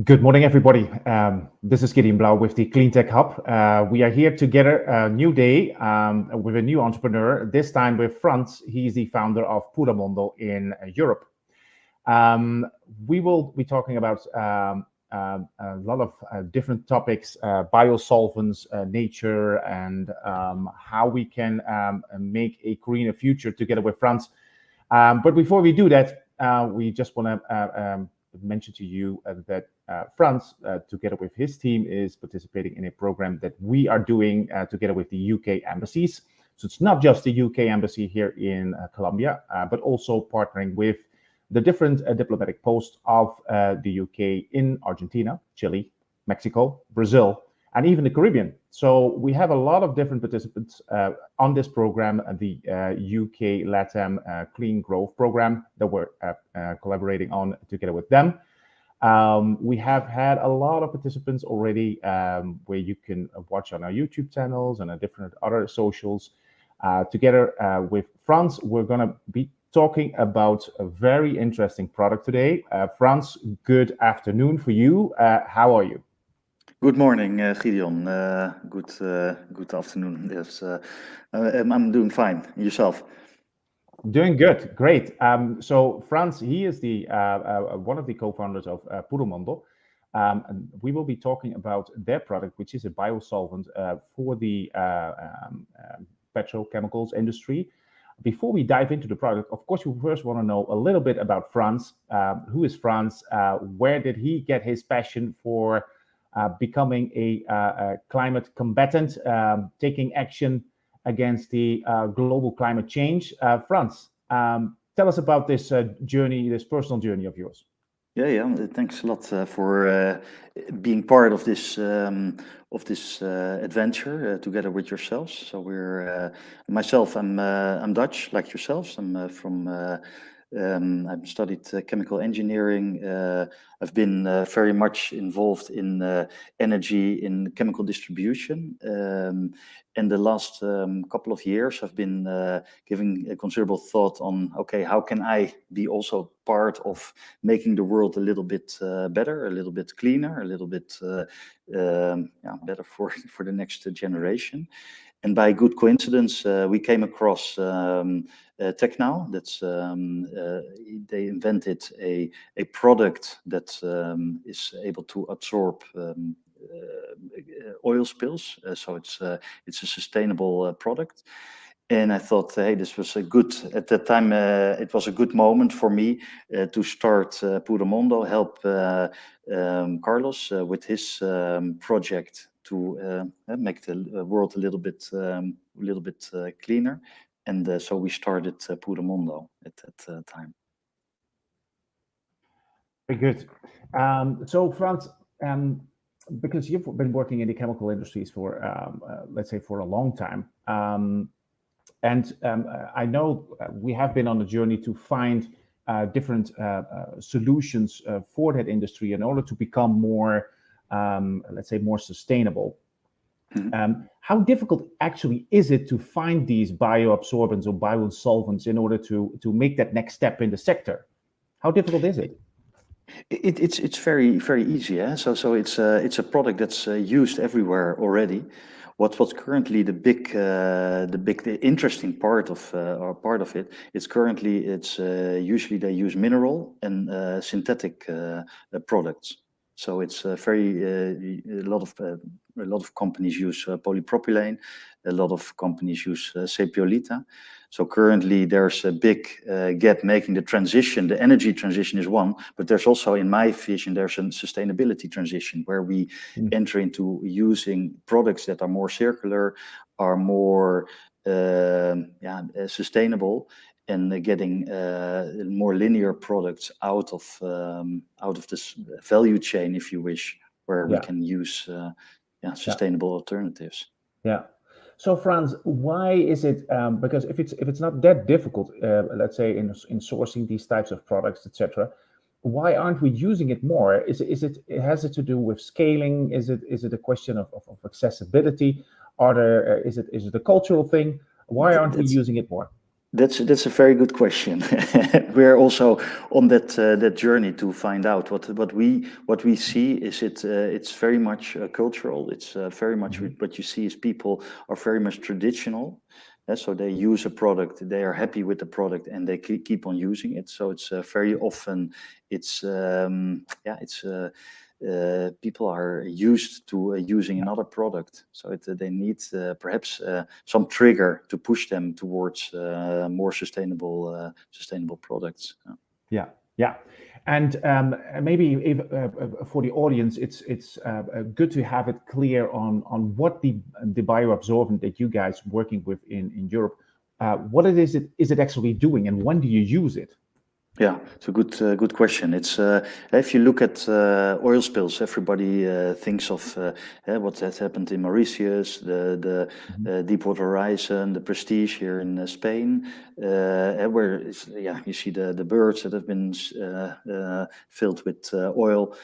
Good morning, everybody. This is Gideon Blau with the Clean Tech Hub. We are here together a new day with a new entrepreneur, this time with Frans. He's the founder of Pura Mondo in Europe. We will be talking about a lot of different topics, biosolvents, nature, and how we can make a greener future together with Frans. But before we do that, we just want to mention to you that Frans, together with his team, is participating in a program that we are doing together with the UK embassies. So it's not just the UK embassy here in Colombia, but also partnering with the different diplomatic posts of the UK in Argentina, Chile, Mexico, Brazil, and even the Caribbean. So we have a lot of different participants on this program, the UK LATAM Clean Growth Program that we're collaborating on together with them. We have had a lot of participants already where you can watch on our YouTube channels and different other socials. Together with Frans, we're going to be talking about a very interesting product today. Frans, good afternoon for you. How are you? Good morning, Gideon. Good afternoon. Yes, I'm doing fine. Yourself? Doing good, great. So Frans, he is the one of the co-founders of Pura Mondo. And we will be talking about their product, which is a biosolvent for the petrochemicals industry. Before we dive into the product, of course, we first want to know a little bit about Frans. Who is Frans? Where did he get his passion for becoming a climate combatant, taking action against the global climate change? Frans, tell us about this journey, this personal journey of yours. Yeah. Thanks a lot for being part of this adventure together with yourselves. So we're myself. I'm Dutch, like yourselves. I'm from. I've studied chemical engineering. I've been very much involved in energy, in chemical distribution. And the last couple of years, I've been giving a considerable thought on, okay, how can I be also part of making the world a little bit better, a little bit cleaner, a little bit better for the next generation. And by good coincidence, we came across TechNow. That's they invented a product that is able to absorb oil spills. So it's a sustainable product. And I thought, hey, this was a good, at that time, it was a good moment for me to start Pura Mondo, help Carlos with his project to make the world a little bit cleaner. And so we started Pura Mondo at that time. Very good. So Frans, because you've been working in the chemical industries for, let's say, for a long time, and I know we have been on a journey to find different solutions for that industry in order to become more, let's say, more sustainable. Mm-hmm. How difficult actually is it to find these bioabsorbents or biosolvents in order to make that next step in the sector? How difficult is it? It's very easy. Yeah? So it's a product that's used everywhere already. What's currently the interesting part of it? It's usually they use mineral and synthetic products. So it's a lot of companies use polypropylene. A lot of companies use sapiolita. So currently there's a big gap making the transition. The energy transition is one, but there's also, in my vision, there's a sustainability transition where we enter into using products that are more circular, are more sustainable, and getting more linear products out of this value chain, if you wish, where we can use sustainable alternatives. Yeah. So Frans, why is it? Because if it's not that difficult, let's say in sourcing these types of products, etc., why aren't we using it more? Has it to do with scaling? Is it a question of accessibility? Is it a cultural thing? Why aren't we using it more? That's a very good question. We're also on that journey to find out what we see is it's very much cultural. It's very much what you see is people are very much traditional. So they use a product, they are happy with the product, and they keep on using it. So it's very often it's people are used to using another product, so they need perhaps some trigger to push them towards more sustainable products. Yeah. And maybe if, for the audience, it's good to have it clear on what the bioabsorbent that you guys working with in Europe, what it is it actually doing, and when do you use it? Yeah, it's a good question. It's if you look at oil spills, everybody thinks of what has happened in Mauritius, the Deepwater Horizon, the Prestige here in Spain, where you see the birds that have been filled with oil.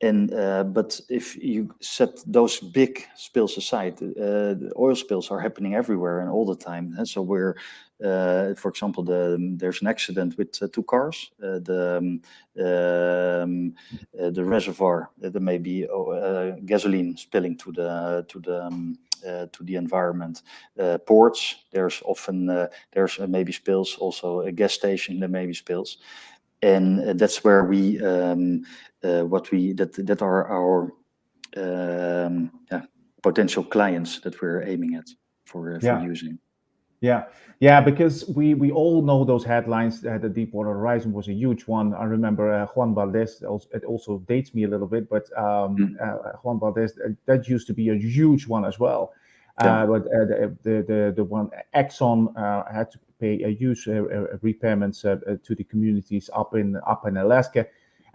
And but if you set those big spills aside, the oil spills are happening everywhere and all the time. And so for example, there's an accident with two cars. The reservoir, there may be gasoline spilling to the environment. Ports, there's often there's maybe spills. Also, a gas station, there may be spills. And that's where we that are our potential clients that we're aiming at for using. Yeah, because we all know those headlines. The Deepwater Horizon was a huge one. I remember Juan Valdez. It also dates me a little bit, but Juan Valdez, that used to be a huge one as well. But the one Exxon had to pay a huge repayments to the communities up in Alaska.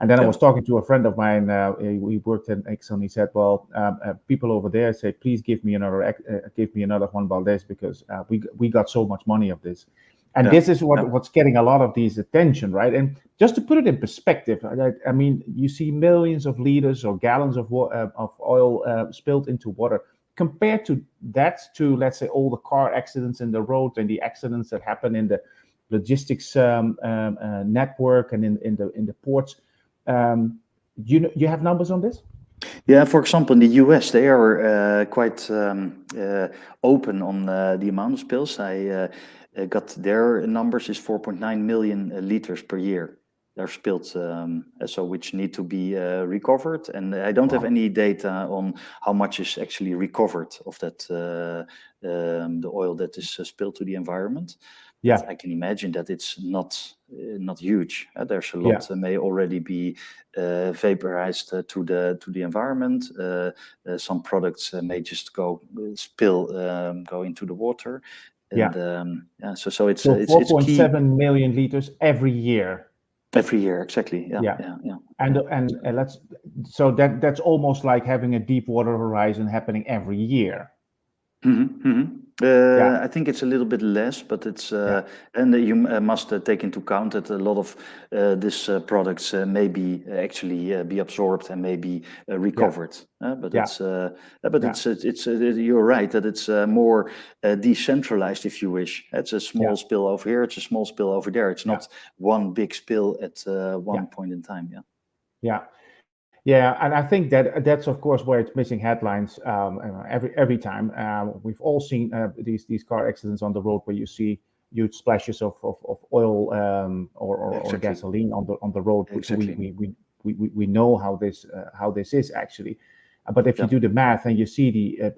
And then I was talking to a friend of mine. We worked at Exxon. He said, "Well, people over there say, please give me another Juan Valdez because we got so much money of this." And this is what's getting a lot of these attention, right? And just to put it in perspective, I mean, you see millions of liters or gallons of oil spilled into water. Compared to that, to let's say all the car accidents in the road and the accidents that happen in the logistics network and in the ports. You have numbers on this? Yeah, for example, in the US, they are quite open on the amount of spills. I got their numbers is 4.9 million liters per year. They're spilled, so which need to be recovered. And I don't have any data on how much is actually recovered of that the oil that is spilled to the environment. But I can imagine that it's not huge. There's a lot that may already be vaporized to the environment. Some products may just go into the water. And, so it's 4.7 million liters every year. Every year, exactly. Yeah. And so that's almost like having a Deepwater Horizon happening every year. I think it's a little bit less, but it's and you must take into account that a lot of these products may be actually be absorbed and may be recovered. But it's you're right that it's more decentralized, if you wish. It's a small spill over here, it's a small spill over there. It's not one big spill at one point in time. Yeah, and I think that's of course where it's missing headlines every time. We've all seen these car accidents on the road where you see huge splashes of oil or gasoline on the road. Exactly. We know how this is actually, but if you do the math and you see the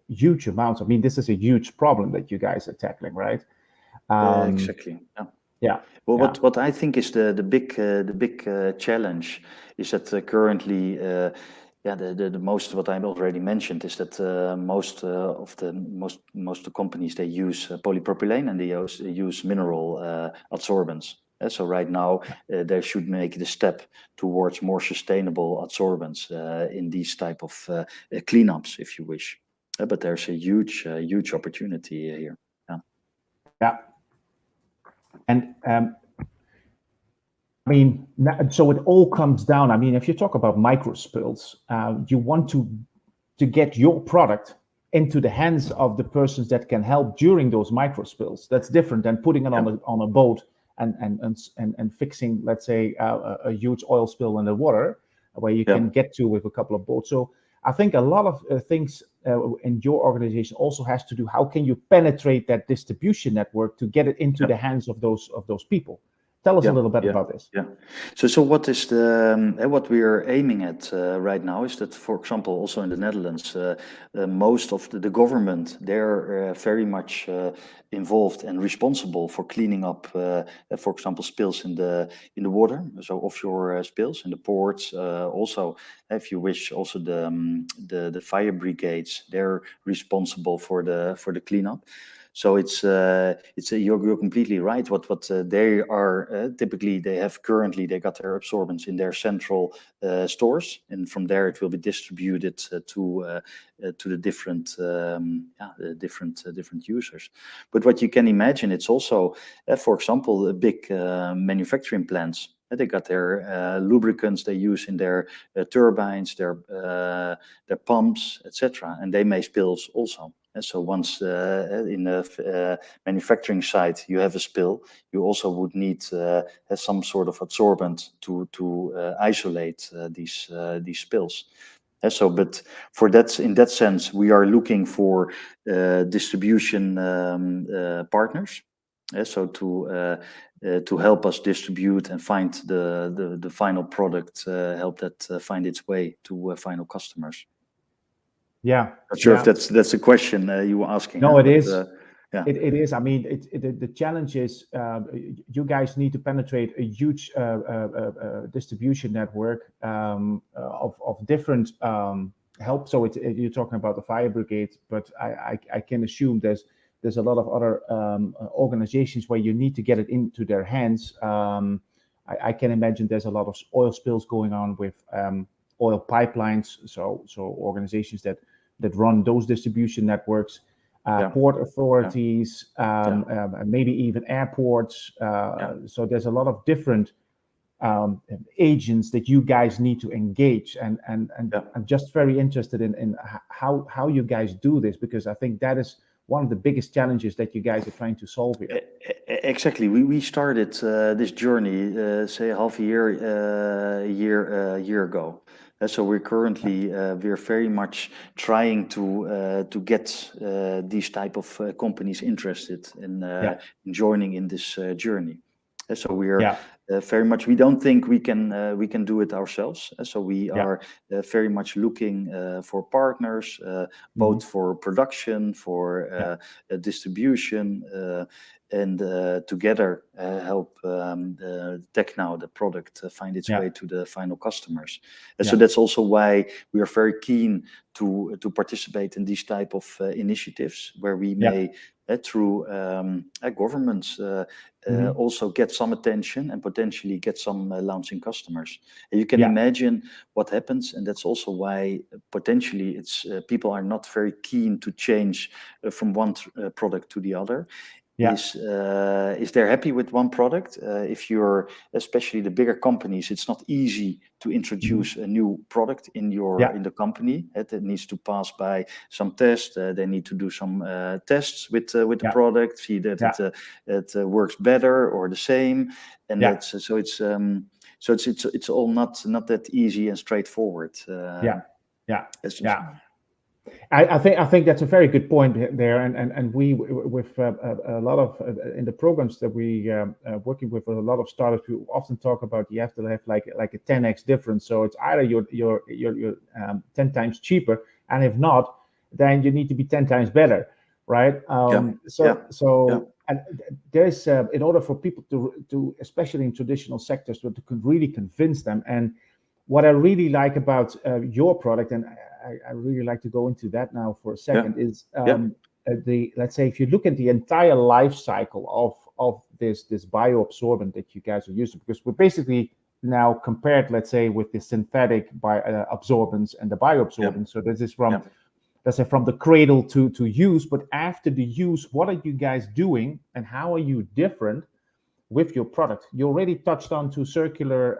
huge amounts, I mean, this is a huge problem that you guys are tackling, right? Exactly. Yeah. Well, what I think is the big challenge is that currently, the most what I already mentioned is that most of the companies, they use polypropylene and they use mineral adsorbents. So right now they should make the step towards more sustainable adsorbents in these type of cleanups, if you wish. But there's a huge opportunity here. Yeah. And I mean, so it all comes down. I mean, if you talk about micro spills, you want to get your product into the hands of the persons that can help during those micro spills. That's different than putting it on a boat and fixing, let's say, a huge oil spill in the water, where you can get to with a couple of boats. So I think a lot of things in your organization also has to do, how can you penetrate that distribution network to get it into the hands of those people? Tell us a little bit about this. So what is what we are aiming at right now is that, for example, also in the Netherlands, most of the government, they're very much involved and responsible for cleaning up, for example, spills in the water, so offshore spills in the ports. Also, if you wish, also the fire brigades, they're responsible for the cleanup. So you're completely right. What they are typically, they got their absorbents in their central stores, and from there it will be distributed to the different users. But what you can imagine, it's also, for example, big manufacturing plants. They got their lubricants they use in their turbines, their pumps, etc., and they may spills also. And so once in the manufacturing site you have a spill, you also would need some sort of absorbent to isolate these spills. So, but for that, in that sense, we are looking for distribution partners. So to help us distribute and find the final product, help that find its way to final customers. Yeah. Not sure if that's a question you were asking. No, it is. Yeah. It is. I mean, the challenge is you guys need to penetrate a huge distribution network of different help. So you're talking about the fire brigade, but I can assume there's a lot of other organizations where you need to get it into their hands. I can imagine there's a lot of oil spills going on with oil pipelines. So organizations that run those distribution networks, port authorities, maybe even airports. So there's a lot of different agents that you guys need to engage, and I'm just very interested in how you guys do this, because I think that is one of the biggest challenges that you guys are trying to solve here. Exactly. We started this journey, say half a year ago. So we're currently we're very much trying to get these type of companies interested in joining in this journey. So we're very much. We don't think we can do it ourselves. So we are very much looking for partners, both for production, for distribution, and together help the product find its way to the final customers. So that's also why we are very keen to participate in these type of initiatives, where we may through governments also get some attention and potentially get some launching customers. And you can imagine what happens, and that's also why potentially it's people are not very keen to change from one product to the other. Is they're happy with one product. If you're, especially the bigger companies, it's not easy to introduce a new product in in the company. It needs to pass by some tests. They need to do some tests with the product, see that it works better or the same, and that's so it's all not that easy and straightforward. I think that's a very good point there, and we with a lot of in the programs that we working with a lot of startups, we often talk about you have to have like a 10x difference. So it's either you're 10 times cheaper, and if not, then you need to be 10 times better, right? And there's in order for people to especially in traditional sectors to really convince them. And what I really like about your product, and I really like to go into that now for a second, is let's say if you look at the entire life cycle of this bioabsorbent that you guys are using, because we're basically now compared, let's say, with the synthetic absorbents and the bioabsorbents. So this is from let's say from the cradle to use, but after the use, what are you guys doing and how are you different with your product? You already touched on to circular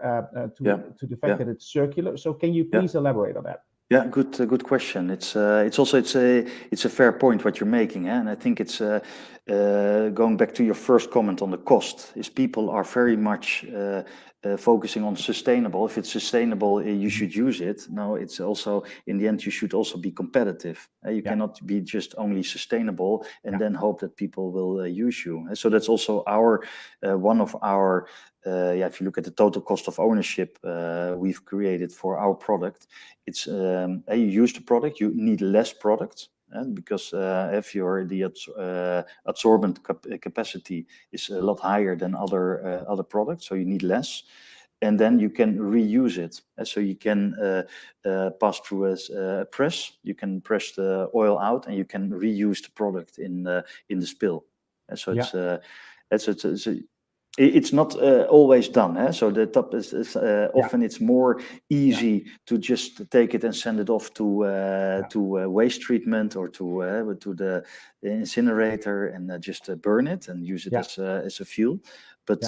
to the fact that it's circular. So can you please elaborate on that? Yeah, good question. It's a fair point what you're making, and I think it's going back to your first comment on the cost. Is people are very much focusing on sustainable. If it's sustainable, you should use it. No, it's also in the end you should also be competitive. You cannot be just only sustainable and then hope that people will use you. And so that's also our one of our. If you look at the total cost of ownership we've created for our product, it's you use the product, you need less product because if the absorbent capacity is a lot higher than other products, so you need less, and then you can reuse it. So you can pass through a press, you can press the oil out, and you can reuse the product in the spill. So it's not always done. So the top is often it's more easy to just take it and send it off to waste treatment or to the incinerator and just burn it and use it as a fuel. But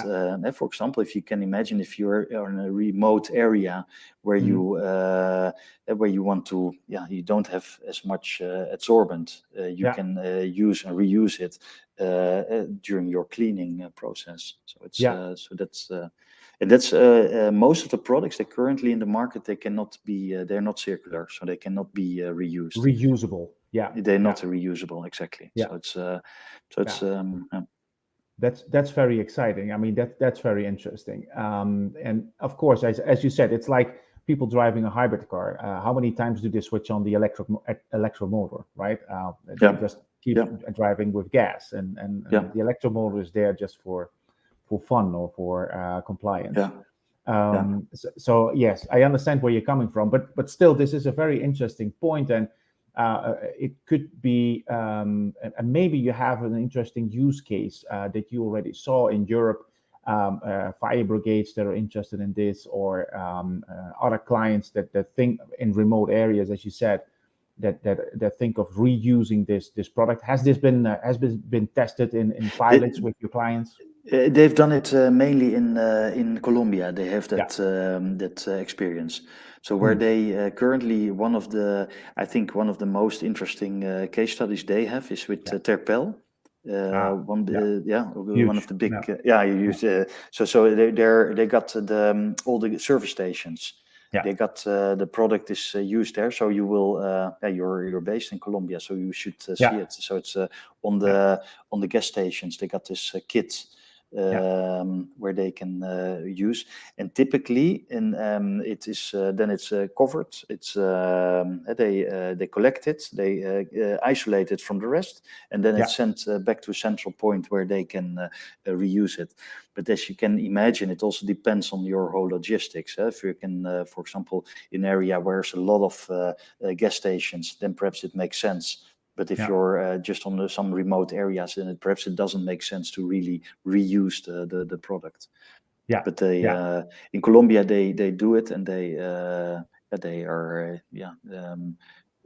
for example, if you can imagine, if you're in a remote area where you want to, you don't have as much adsorbent, you can use and reuse it during your cleaning process. So it's and that's most of the products that currently in the market, they cannot be they're not circular, so they cannot be reused. Reusable. They're not reusable, exactly. So it's That's very exciting. I mean, that's very interesting. And of course, as you said, it's like people driving a hybrid car. How many times do they switch on the electromotor, right? They just keep driving with gas, and the electromotor is there just for fun or for compliance. So yes, I understand where you're coming from, but still, this is a very interesting point, and it could be, and maybe you have an interesting use case that you already saw in Europe, fire brigades that are interested in this, or other clients that think in remote areas, as you said, that think of reusing this product. Has this been tested in pilots with your clients? They've done it mainly in Colombia. They have that experience. So where they currently I think one of the most interesting case studies they have is with Terpel. One of the big you use so they got all the service stations. They got the product is used there, so you will you're based in Colombia, so you should see it. So it's on the gas stations. They got this kit where they can use, and typically it is then it's covered. It's they collect it, they isolate it from the rest, and then it's sent back to a central point where they can reuse it. But as you can imagine, it also depends on your whole logistics. If you can, for example, in an area where there's a lot of gas stations, then perhaps it makes sense. But if you're just on some remote areas, then perhaps it doesn't make sense to really reuse the product. But they in Colombia they do it, and they are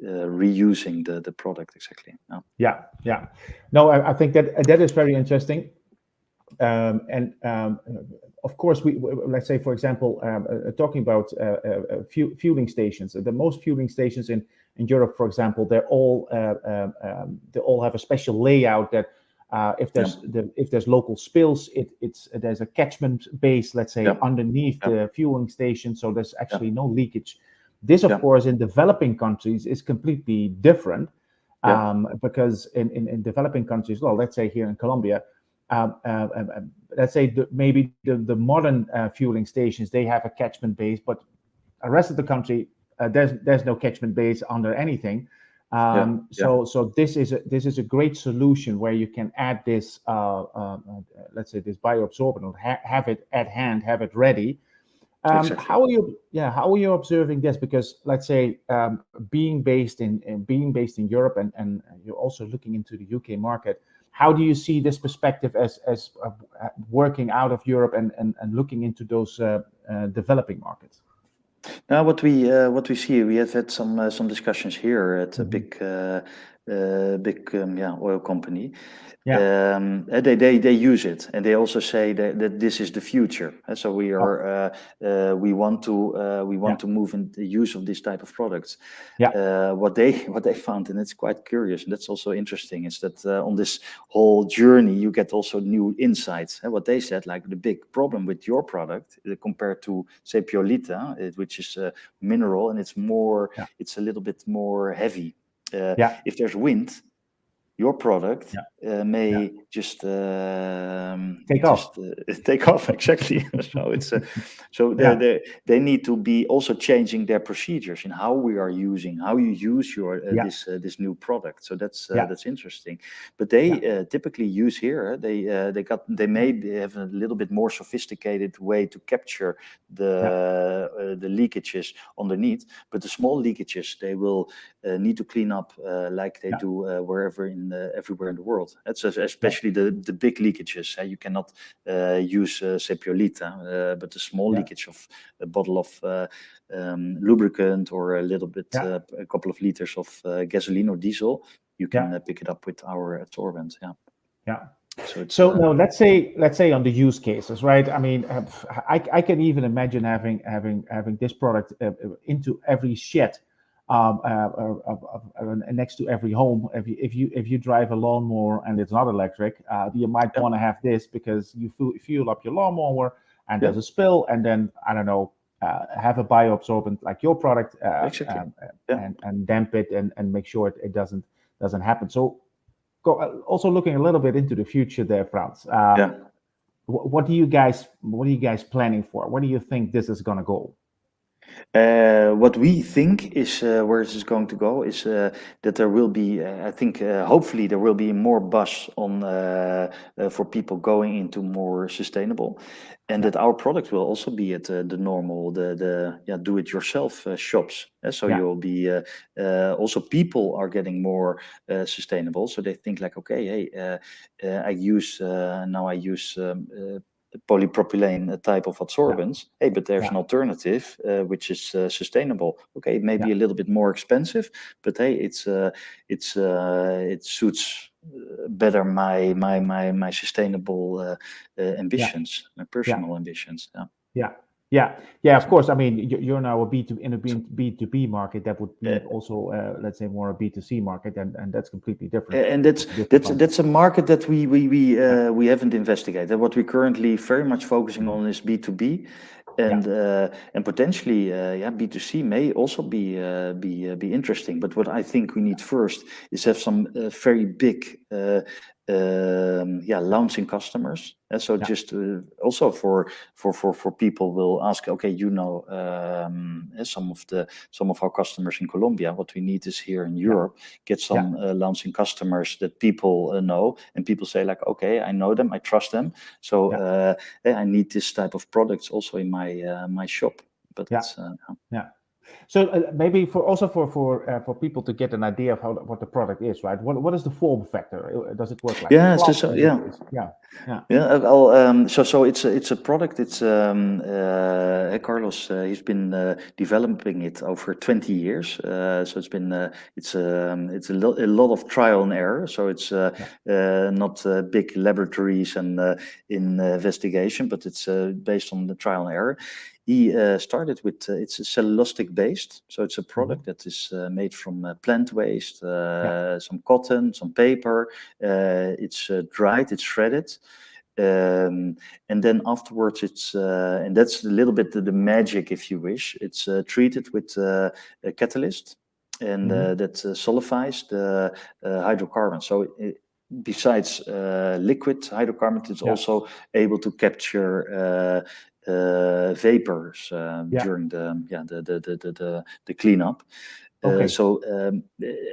reusing the product exactly. No, I think that is very interesting. And of course, let's say, for example, talking about fueling stations. The most fueling stations in Europe, for example, they all have a special layout that if there's local spills, there's a catchment base, let's say, underneath the fueling station, so there's actually no leakage. This, of course, in developing countries is completely different, because in developing countries, well, let's say here in Colombia, let's say maybe the modern fueling stations, they have a catchment base, but the rest of the country, there's no catchment base under anything. So this is a great solution where you can add this, let's say, this bioabsorbent, have it at hand, have it ready. Exactly. How are you observing this? Because let's say being based in Europe, and you're also looking into the UK market. How do you see this perspective as working out of Europe and looking into those developing markets? Now, what we see, we have had some discussions here at a big oil company. Yeah. They use it, and they also say that this is the future. So we are we want to move in the use of this type of products. Yeah. What they found, and it's quite curious, and that's also interesting, is that on this whole journey you get also new insights. And what they said, like the big problem with your product compared to say Piolita, which is a mineral and it's a little bit more heavy. Yeah. If there's wind, your product may Yeah. just Take off. take off. Exactly. So it's Yeah. they need to be also changing their procedures in how you use your Yeah. this new product. So that's Yeah. interesting. But they Yeah. typically use here. They may have a little bit more sophisticated way to capture the leakages underneath. But the small leakages they will need to clean up like they do everywhere in the world. That's especially the big leakages. You cannot use say Piolita, but the small leakage of a bottle of lubricant or a little bit, a couple of liters of gasoline or diesel, you can pick it up with our absorbent. Yeah. So no, let's say on the use cases, right? I mean, I can even imagine having this product into every shed, next to every home. If you drive a lawnmower and it's not electric, you might want to have this because you fuel up your lawnmower and there's a spill, and then I don't know, have a bioabsorbent like your product, exactly. and damp it and make sure it doesn't happen. So also looking a little bit into the future there, Frans. What are you guys planning for? Where do you think this is going to go? What we think is where this is going to go is that there will be, I think, hopefully there will be more buzz on for people going into more sustainable, and that our product will also be at the normal, the do-it-yourself shops. So you'll be also people are getting more sustainable, so they think like, okay, hey, I use polypropylene type of absorbents. Hey, but there's an alternative which is sustainable. Okay, it may be a little bit more expensive, but hey, it suits better my sustainable ambitions, my personal ambitions. Yeah. Of course. I mean, you're now a B2B market. That would be also, let's say, more a B2C market, and that's completely different. And that's a market that we haven't investigated. What we're currently very much focusing on is B2B, and potentially B2C may also be interesting. But what I think we need first is have some very big launching customers. So just also for people will ask, okay, some of our customers in Colombia, what we need is here in Europe, get some launching customers that people know, and people say like, okay, I know them, I trust them, so I need this type of products also in my shop. But So maybe for people to get an idea of what the product is, right? What is the form factor? Does it work like So it's a product. It's Carlos. He's been developing it over 20 years. So it's a lot of trial and error. So it's not big laboratories and investigation, but it's based on the trial and error. He started with it's cellulosic based, so it's a product that is made from plant waste, some cotton, some paper. It's dried, it's shredded, and then afterwards it's and that's a little bit the magic, if you wish. It's treated with a catalyst, and that solidifies the hydrocarbon. So besides liquid hydrocarbons, it's also able to capture vapors during the cleanup. So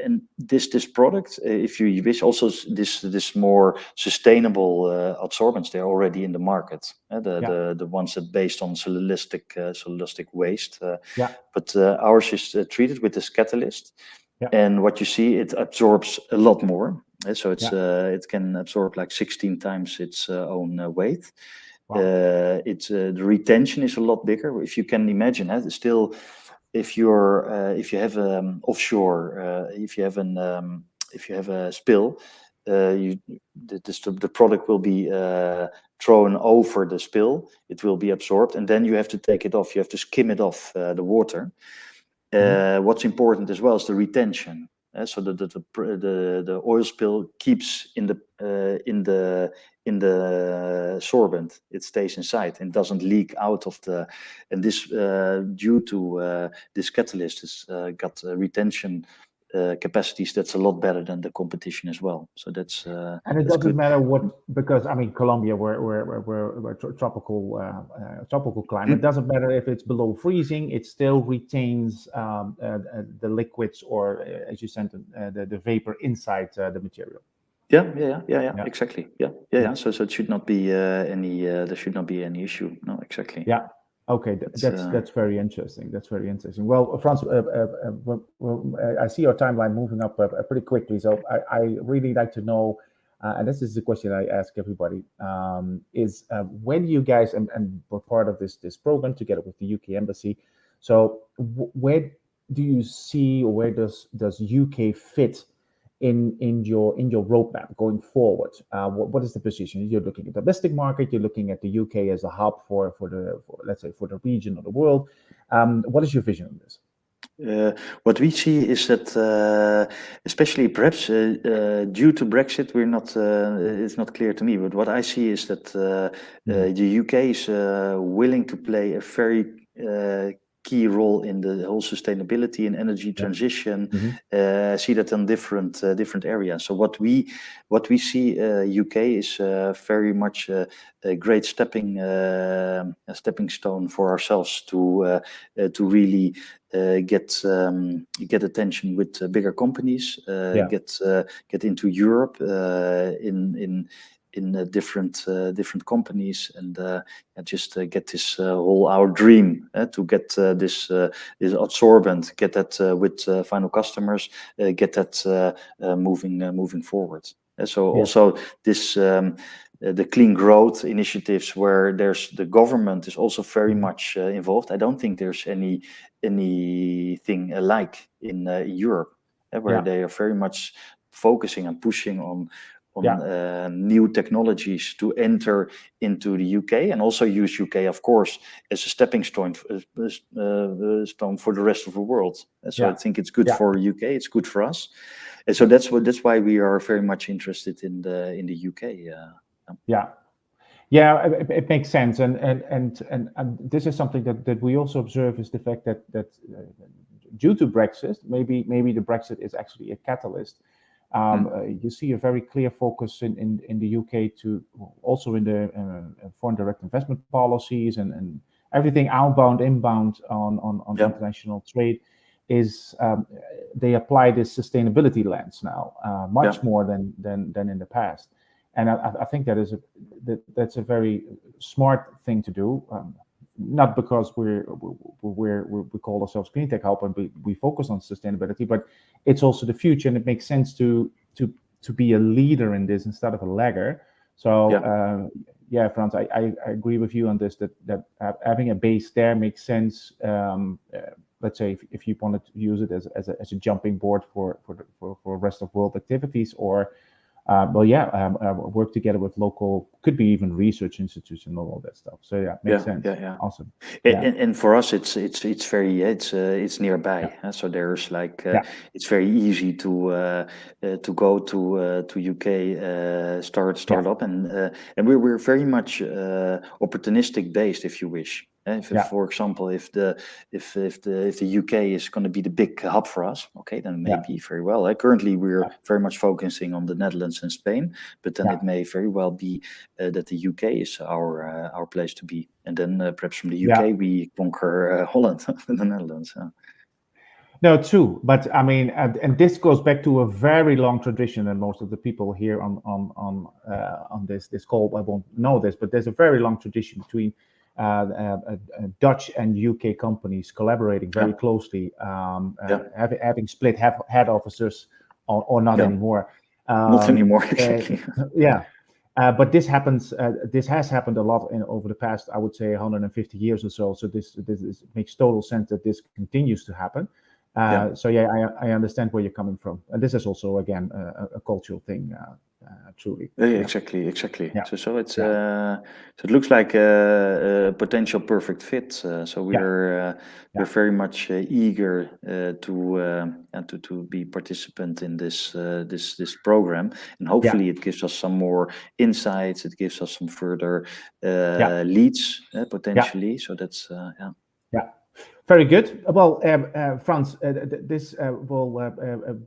and this product, if you wish, also this more sustainable absorbents, they're already in the market. The ones that based on cellulosic waste. But ours is treated with this catalyst, and what you see, it absorbs a lot more. So it can absorb like 16 times its own weight. The retention is a lot bigger. If you can imagine, still, if you have offshore, if you have spill, the product will be thrown over the spill. It will be absorbed, and then you have to take it off. You have to skim it off the water. What's important as well is the retention. So the oil spill keeps in the sorbent. It stays inside and doesn't leak out of the. And this due to this catalyst has got retention capacities that's a lot better than the competition as well. So that's and it that's doesn't good. matter what, because I mean Colombia, we're tropical climate. It doesn't matter if it's below freezing; it still retains the liquids, or as you said, the vapor inside the material. Yeah, exactly. Yeah. So it should not be any. There should not be any issue. No, exactly. Yeah. Okay, that's very interesting. That's very interesting. Well, Frans, I see your timeline moving up pretty quickly. So I really like to know, and this is the question I ask everybody, is when you guys, and were part of this program together with the UK Embassy. So where do you see, or where does UK fit in your roadmap going forward? What is the position? You're looking at the domestic market. You're looking at the UK as a hub for let's say for the region or the world. What is your vision on this? What we see is that, especially perhaps due to Brexit, we're not. It's not clear to me. But what I see is that the UK is willing to play a very key role in the whole sustainability and energy transition. See that in different areas. So what we see, UK is very much a great stepping stone for ourselves to really get attention with bigger companies, get into Europe in different companies, and just get this whole our dream to get this absorbent, get that with final customers, get that moving forward. So also this the clean growth initiatives where the government is also very much involved. I don't think there's anything alike in Europe, where they are very much focusing and pushing on new technologies to enter into the UK, and also use UK, of course, as a stepping stone for the rest of the world. So I think it's good for UK. It's good for us. And so that's why we are very much interested in the UK. It makes sense, and this is something that we also observe, is the fact that due to Brexit, maybe the Brexit is actually a catalyst. You see a very clear focus in the UK to also in the foreign direct investment policies and everything outbound, inbound on international trade. Is they apply this sustainability lens now much more than in the past. And I think that's a very smart thing to do, not because we call ourselves Clean Tech Hub and we focus on sustainability, but it's also the future, and it makes sense to be a leader in this instead of a lagger. So Frans, I agree with you on this, that having a base there makes sense. Let's say if you wanted to use it as a jumping board for rest of world activities, or work together with local, could be even research institutions and all that stuff. So makes sense. Awesome. And for us, it's very it's nearby. So there's it's very easy to go to UK, start up, and we're very much opportunistic based, if you wish. For example, if the UK is going to be the big hub for us, okay, then maybe very well. Currently, we're very much focusing on the Netherlands and Spain, but then it may very well be that the UK is our place to be, and then perhaps from the UK we conquer Holland and the Netherlands. No, true, but I mean, and this goes back to a very long tradition, and most of the people here on this call I won't know this, but there's a very long tradition between Dutch and UK companies collaborating very closely, having split head officers or not anymore. Not anymore, exactly. But this happens. This has happened a lot over the past, I would say, 150 years or so. So this makes total sense that this continues to happen. So yeah, I understand where you're coming from, and this is also again a cultural thing, truly. Exactly. Yeah. So it's so it looks like a potential perfect fit. So we're very much eager to be participant in this program, and hopefully it gives us some more insights. It gives us some further leads potentially. So that's Yeah. Very good. Well, Frans, this will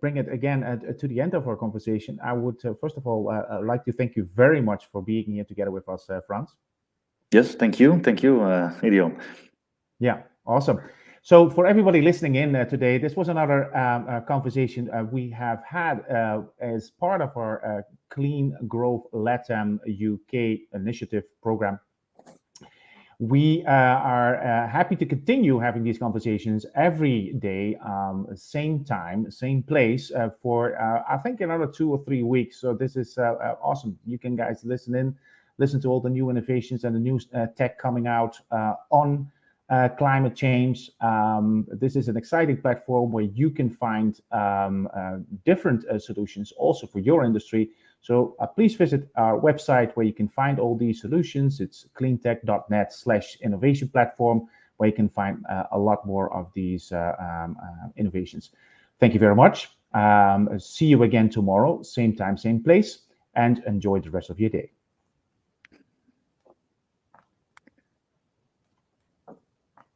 bring it again to the end of our conversation. I would first of all like to thank you very much for being here together with us, Frans. Yes, thank you, Gideon. Yeah, awesome. So for everybody listening in today, this was another conversation we have had as part of our Clean Growth LATAM UK initiative program. We are happy to continue having these conversations every day, same time, same place, for I think another 2 or 3 weeks. So this is awesome. You can guys listen to all the new innovations and the new tech coming out on climate change. This is an exciting platform where you can find different solutions also for your industry. So please visit our website where you can find all these solutions. It's cleantech.net/innovation platform, where you can find a lot more of these innovations. Thank you very much. See you again tomorrow, same time, same place, and enjoy the rest of your day.